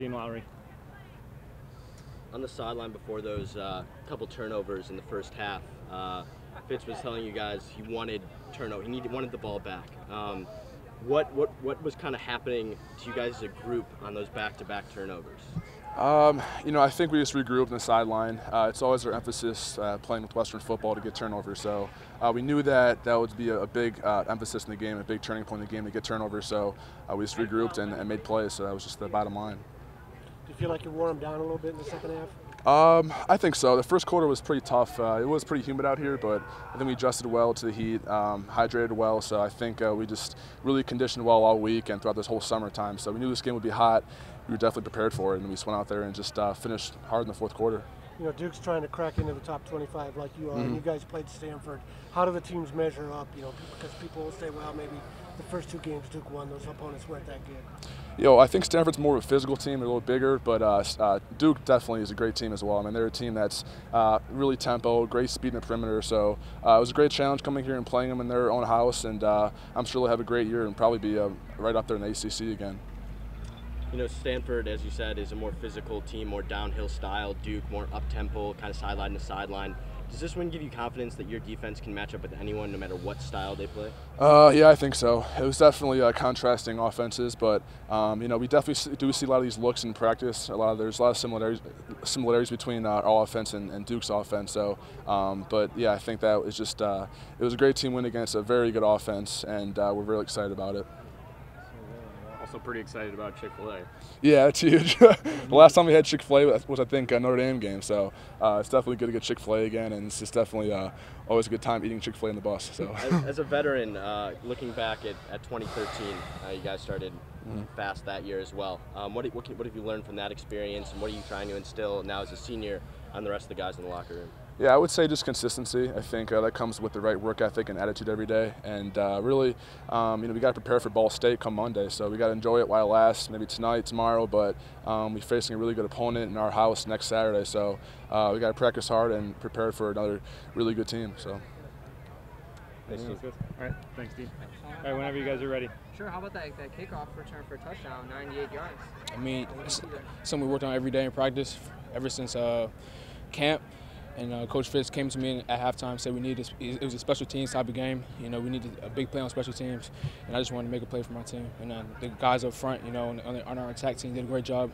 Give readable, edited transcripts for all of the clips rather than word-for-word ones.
Lowry. On the sideline before those couple turnovers in the first half, Fitz was telling you guys he wanted turnover. He wanted the ball back. What was kind of happening to you guys as a group on those back-to-back turnovers? I think we just regrouped on the sideline. It's always our emphasis playing with Western football to get turnovers. So we knew that would be a big emphasis in the game, a big turning point in the game to get turnovers. So we just regrouped and made plays. So that was just the bottom line. Do you feel like you wore them down a little bit in the second half? I think so. The first quarter was pretty tough. It was pretty humid out here, but I think we adjusted well to the heat, hydrated well. So I think we just really conditioned well all week and throughout this whole summertime. So we knew this game would be hot. We were definitely prepared for it, and we just went out there and just finished hard in the fourth quarter. You know, Duke's trying to crack into the top 25 like you are, and you guys played Stanford. How do the teams measure up? You know, because people will say, well, maybe the first two games Duke won, those opponents weren't that good. I think Stanford's more of a physical team, a little bigger, but Duke definitely is a great team as well. I mean, they're a team that's really tempo, great speed in the perimeter. So it was a great challenge coming here and playing them in their own house, and I'm sure they'll have a great year and probably be right up there in the ACC again. You know, Stanford, as you said, is a more physical team, more downhill style. Duke, more up-tempo, kind of sideline to sideline. Does this win give you confidence that your defense can match up with anyone, no matter what style they play? Yeah, I think so. It was definitely contrasting offenses, but we definitely do see a lot of these looks in practice. There's a lot of similarities between our offense and Duke's offense. So, but yeah, I think that was just it was a great team win against a very good offense, and we're really excited about it. Also pretty excited about Chick-fil-A. Yeah, it's huge. The last time we had Chick-fil-A was, I think, a Notre Dame game. So it's definitely good to get Chick-fil-A again, and it's just definitely always a good time eating Chick-fil-A in the bus. So, as a veteran, looking back at 2013, you guys started fast that year as well. What have you learned from that experience, and what are you trying to instill now as a senior on the rest of the guys in the locker room? Yeah, I would say just consistency. I think that comes with the right work ethic and attitude every day. And really, we got to prepare for Ball State come Monday. So we got to enjoy it while it lasts, maybe tonight, tomorrow. But we're facing a really good opponent in our house next Saturday. So we got to practice hard and prepare for another really good team. So. Thanks, Steve. All right, thanks, Steve. All right, whenever you guys are ready. Sure. How about that kickoff return for a touchdown, 98 yards? I mean, it's something we worked on every day in practice ever since camp. And Coach Fitz came to me at halftime, said we needed. It was a special teams type of game. You know, we needed a big play on special teams, and I just wanted to make a play for my team. And the guys up front, on our attack team, did a great job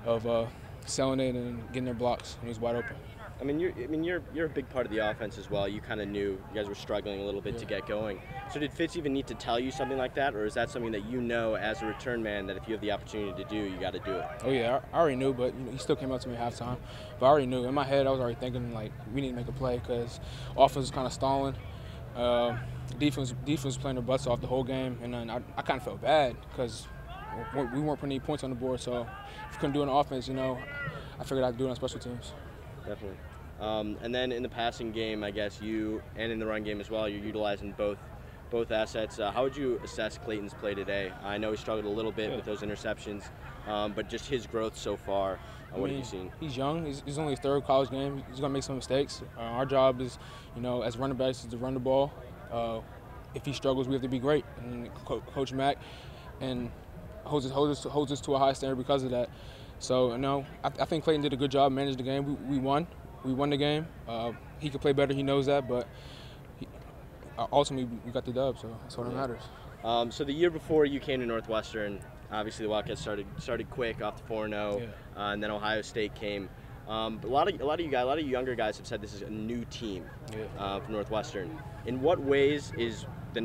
of selling it and getting their blocks. And he was wide open. I mean, you're a big part of the offense as well. You kind of knew you guys were struggling a little bit to get going. So did Fitz even need to tell you something like that, or is that something that you know as a return man that if you have the opportunity to do, you got to do it? Oh yeah, I already knew, but he still came up to me at halftime. But I already knew. In my head, I was already thinking like we need to make a play because offense was kind of stalling. Defense was playing their butts off the whole game, and then I kind of felt bad because we weren't putting any points on the board. So if we couldn't do it on offense, I figured I'd do it on special teams. Definitely. And then in the passing game, I guess and in the run game as well, you're utilizing both assets. How would you assess Clayton's play today? I know he struggled a little bit with those interceptions, but just his growth so far, what have you seen? He's young. He's only his third college game. He's going to make some mistakes. Our job is, as running backs, is to run the ball. If he struggles, we have to be great. And Coach Mack holds us to a high standard because of that. So, I think Clayton did a good job, managed the game. We won. We won the game. He could play better. He knows that, but ultimately we got the dub, so that's what matters. So the year before you came to Northwestern, obviously the Wildcats started quick off the 4-0, and then Ohio State came. But a lot of you younger guys have said this is a new team for Northwestern. In what ways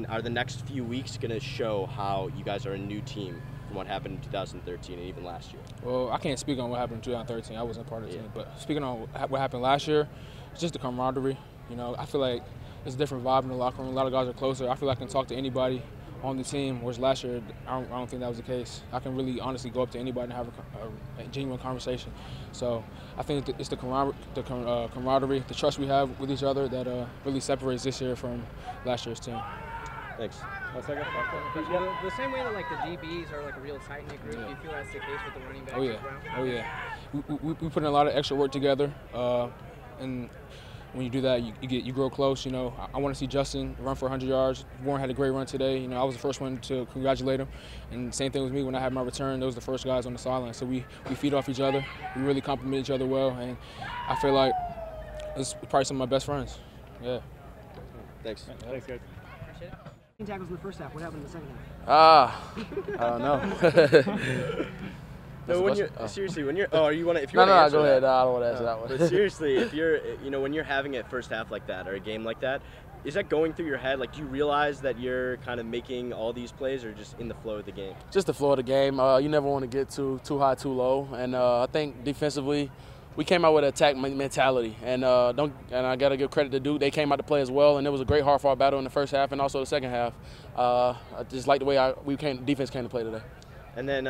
are the next few weeks going to show how you guys are a new team from what happened in 2013 and even last year? Well, I can't speak on what happened in 2013. I wasn't part of the team. But speaking on what happened last year, it's just the camaraderie. I feel like it's a different vibe in the locker room. A lot of guys are closer. I feel like I can talk to anybody on the team, whereas last year, I don't think that was the case. I can really honestly go up to anybody and have a genuine conversation. So I think it's the camaraderie, the trust we have with each other that really separates this year from last year's team. Thanks. The same way that the DBs are a real tight-knit group, do you feel that's the case with the running backs as well? Oh yeah. We put in a lot of extra work together, and when you do that, you grow close. You know, I want to see Justin run for 100 yards. Warren had a great run today. You know, I was the first one to congratulate him. And same thing with me when I had my return. Those were the first guys on the sideline. So we feed off each other. We really compliment each other well, and I feel like it's probably some of my best friends. Yeah. Thanks. Thanks, guys. Appreciate it. Tackles in the first half. What happened in the second half? I don't know. No, when you're seriously, when you're if you want to No, answer go that, ahead. No, I don't want to answer that one. But seriously, if you're, when you're having a first half like that or a game like that, is that going through your head? Like, do you realize that you're kind of making all these plays, or just in the flow of the game? Just the flow of the game. You never want to get too high, too low, and I think defensively, we came out with an attack mentality, and I got to give credit to Duke. They came out to play as well, and it was a great hard-fought battle in the first half and also the second half. I just like the way defense came to play today. And then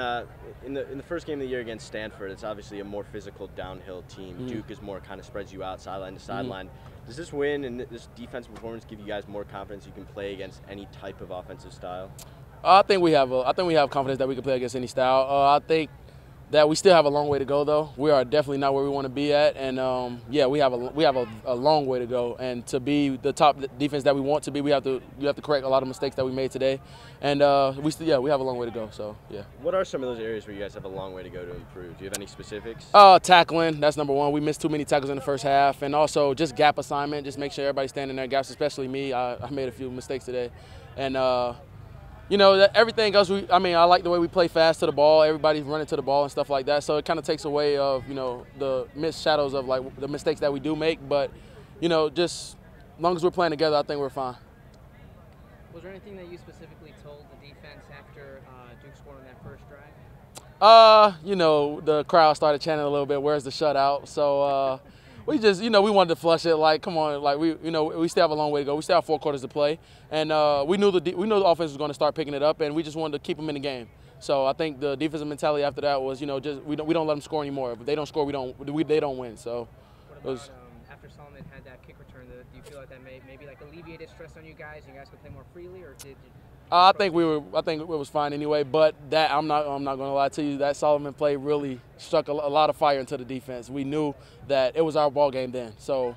in the first game of the year against Stanford, it's obviously a more physical downhill team. Mm-hmm. Duke is more kind of spreads you out sideline to sideline. Does this win and this defensive performance give you guys more confidence you can play against any type of offensive style? I think we have confidence that we can play against any style. I think that we still have a long way to go, though. We are definitely not where we want to be at, and yeah, we have a long way to go. And to be the top defense that we want to be, we have to correct a lot of mistakes that we made today, and we have a long way to go. So yeah. What are some of those areas where you guys have a long way to go to improve? Do you have any specifics? Tackling, that's number one. We missed too many tackles in the first half, and also just gap assignment. Just make sure everybody's standing in their gaps, especially me. I made a few mistakes today, and. You know, everything else, I like the way we play fast to the ball. Everybody's running to the ball and stuff like that. So it kind of takes away of, the missed shadows of, like, the mistakes that we do make. But, just as long as we're playing together, I think we're fine. Was there anything that you specifically told the defense after Duke scored on that first drive? The crowd started chanting a little bit, where's the shutout? So, we just, we wanted to flush it. Like, come on, like we still have a long way to go. We still have 4 quarters to play, and we knew the offense was going to start picking it up, and we just wanted to keep them in the game. So I think the defensive mentality after that was, just we don't let them score anymore. If they don't score, they don't win. So what about after Solomon had that kick return? Do you feel like that maybe like alleviated stress on you guys? You guys could play more freely, or did? I think it was fine anyway. But that I'm not going to lie to you. That Solomon play really struck a lot of fire into the defense. We knew that it was our ball game then. So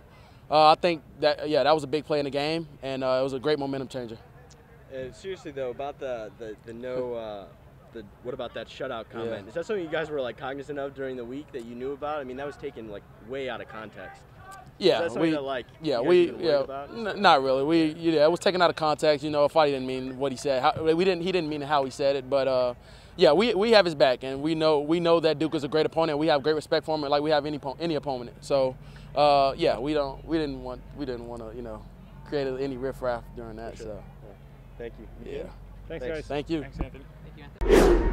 I think that that was a big play in the game, and it was a great momentum changer. Seriously though, about what about that shutout comment? Yeah. Is that something you guys were like cognizant of during the week that you knew about? I mean, that was taken like way out of context. Yeah, not really. Not really. It was taken out of context. Fadi didn't mean what he said. He didn't mean how he said it. But we have his back, and we know that Duke is a great opponent. We have great respect for him, like we have any opponent. So we didn't want to create any riffraff during that. Sure. So thank you. Yeah. Thanks, guys. Thank you. Thanks, Anthony. Thank you, Anthony.